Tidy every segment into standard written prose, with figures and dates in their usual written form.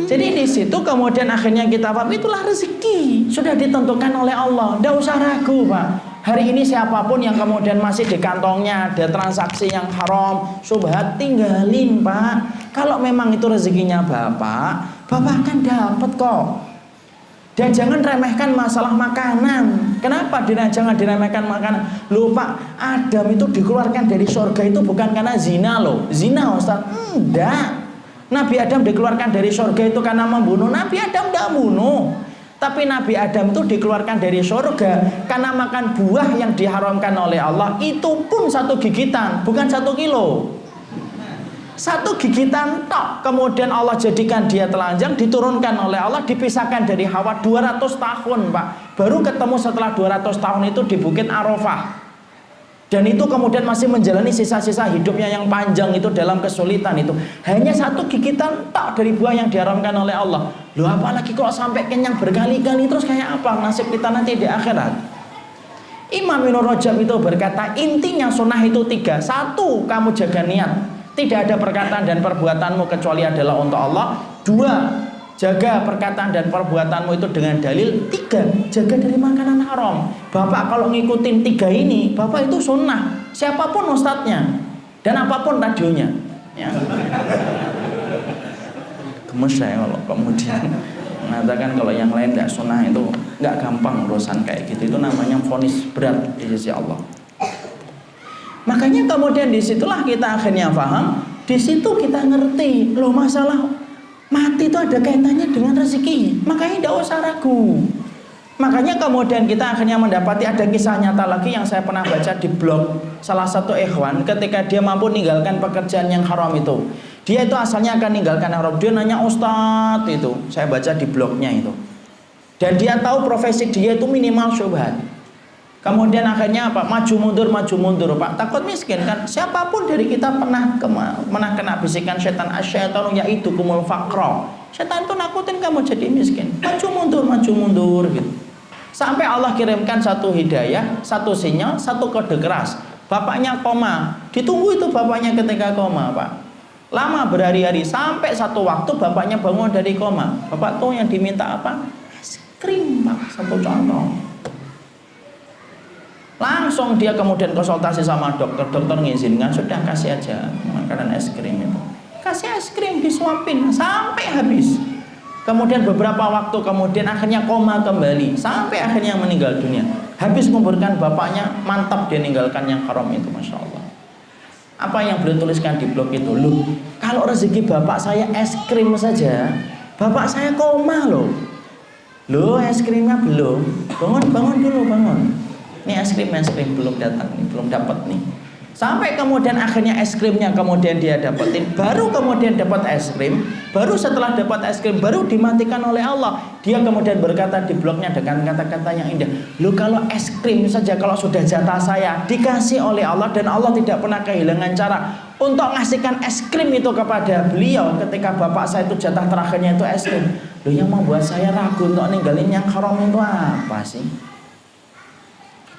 Jadi di situ kemudian akhirnya kita paham itulah rezeki sudah ditentukan oleh Allah. Tidak usah ragu, Pak. Hari ini siapapun yang kemudian masih di kantongnya ada transaksi yang haram, syubhat, tinggalin, Pak. Kalau memang itu rezekinya Bapak akan dapat kok. Dan jangan remehkan masalah makanan. Kenapa jangan diremehkan makanan? Loh Pak, Adam itu dikeluarkan dari surga itu bukan karena zina loh. Zina Ustaz? Enggak. Nabi Adam dikeluarkan dari surga itu karena membunuh. Nabi Adam tidak bunuh. Tapi Nabi Adam itu dikeluarkan dari surga karena makan buah yang diharamkan oleh Allah. Itu pun 1 gigitan, bukan 1 kilo. 1 gigitan tok. Kemudian Allah jadikan dia telanjang, diturunkan oleh Allah, dipisahkan dari Hawa 200 tahun, Pak. Baru ketemu setelah 200 tahun itu di Bukit Arafah. Dan itu kemudian masih menjalani sisa-sisa hidupnya yang panjang itu dalam kesulitan itu. Hanya 1 gigitan tok dari buah yang diharamkan oleh Allah. Loh apalagi kalau sampai kenyang berkali-kali terus kayak apa nasib kita nanti di akhirat? Imam Ibnu Rajab itu berkata intinya sunnah itu 3. 1, kamu jaga niat. Tidak ada perkataan dan perbuatanmu kecuali adalah untuk Allah. 2, jaga perkataan dan perbuatanmu itu dengan dalil. 3, jaga dari makanan haram. Bapak kalau ngikutin 3 ini, Bapak itu sunnah. Siapapun ustadznya dan apapun radionya. Ya. Gemes saya kalau kemudian mengatakan kalau yang lain tidak sunnah itu nggak gampang urusan kayak gitu. Itu namanya vonis berat di sisi Allah. Makanya kemudian disitulah kita akhirnya paham, disitu kita ngerti loh masalah mati itu ada kaitannya dengan rezeki. Makanya tidak usah ragu. Makanya kemudian kita akhirnya mendapati ada kisah nyata lagi yang saya pernah baca di blog salah satu ikhwan ketika dia mampu meninggalkan pekerjaan yang haram itu. Dia itu asalnya akan meninggalkan haram. Dia nanya ustadz itu, saya baca di blognya itu. Dan dia tahu profesi dia itu minimal syubhat. Kemudian akhirnya apa? Maju mundur Pak. Takut miskin kan? Siapapun dari kita pernah kena bisikan setan, asyaitanu ya'idukumul faqra. Setan itu nakutin kamu jadi miskin. Maju mundur gitu. Sampai Allah kirimkan 1 hidayah, 1 sinyal, 1 kode keras. Bapaknya koma. Ditunggu itu bapaknya ketika koma, Pak. Lama berhari-hari sampai 1 waktu bapaknya bangun dari koma. Bapak tuh yang diminta apa? Es krim, Pak. 1 contoh. Langsung dia kemudian konsultasi sama dokter. Dokter ngizinkan, sudah kasih aja makanan es krim itu. Kasih es krim, disuapin sampai habis. Kemudian beberapa waktu kemudian akhirnya koma kembali sampai akhirnya meninggal dunia. Habis menguburkan bapaknya, mantap dia meninggalkan yang haram itu, Masya Allah. Apa yang beliau tuliskan di blog itu? Loh, kalau rezeki bapak saya es krim saja, bapak saya koma loh. Loh, es krimnya belum. Bangun dulu, bangun. Ini es krim belum datang nih, belum dapat nih. Sampai kemudian akhirnya es krimnya kemudian dia dapetin, baru kemudian dapat es krim, baru setelah dapat es krim baru dimatikan oleh Allah. Dia kemudian berkata di blognya dengan kata-kata yang indah, "Loh kalau es krim saja kalau sudah jatah saya dikasih oleh Allah dan Allah tidak pernah kehilangan cara untuk ngasihkan es krim itu kepada beliau ketika bapak saya itu jatah terakhirnya itu es krim. Loh yang membuat saya ragu untuk ninggalin yang haram itu apa sih?"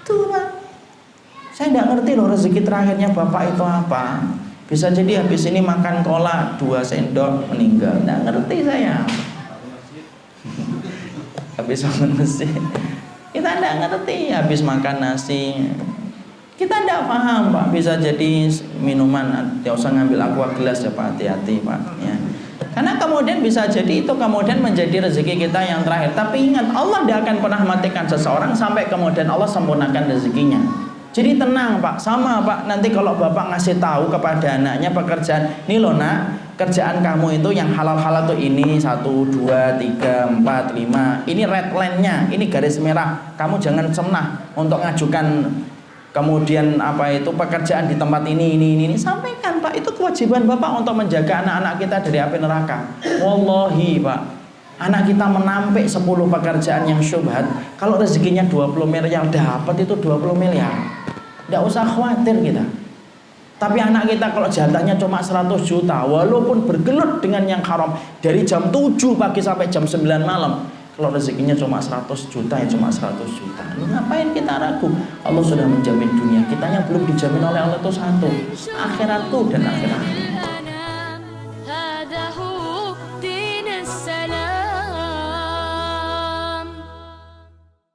Itu Pak, saya tidak ngerti loh rezeki terakhirnya bapak itu apa. Bisa jadi habis ini makan cola 2 sendok meninggal, tidak ngerti saya. Habis makan nasi kita tidak ngerti, habis makan nasi kita tidak paham Pak. Bisa jadi minuman, tidak usah ngambil aqua gelas ya Pak, hati-hati Pak ya. Karena kemudian bisa jadi itu kemudian menjadi rezeki kita yang terakhir. Tapi ingat, Allah tidak akan pernah matikan seseorang sampai kemudian Allah sempurnakan rezekinya. Jadi tenang Pak, sama Pak. Nanti kalau Bapak ngasih tahu kepada anaknya pekerjaan, nih loh nak, kerjaan kamu itu yang halal-halal tuh ini 1, 2, 3, 4, 5. Ini red line-nya, ini garis merah. Kamu jangan cenah untuk ngajukan kemudian apa itu pekerjaan di tempat ini. Sampaikan Pak, itu kewajiban Bapak untuk menjaga anak-anak kita dari api neraka. Wallahi Pak, anak kita menampik 10 pekerjaan yang syubhat, kalau rezekinya 20 miliar dapat itu 20 miliar. Tidak usah khawatir kita. Tapi anak kita kalau jatahnya cuma 100 juta, walaupun bergelut dengan yang haram dari jam 7 pagi sampai jam 9 malam, Kalau rezekinya cuma 100 juta ya cuma 100 juta. Lu ngapain kita ragu? Allah sudah menjamin dunia. Kita yang belum dijamin oleh Allah itu satu, akhiratku dan akhirat.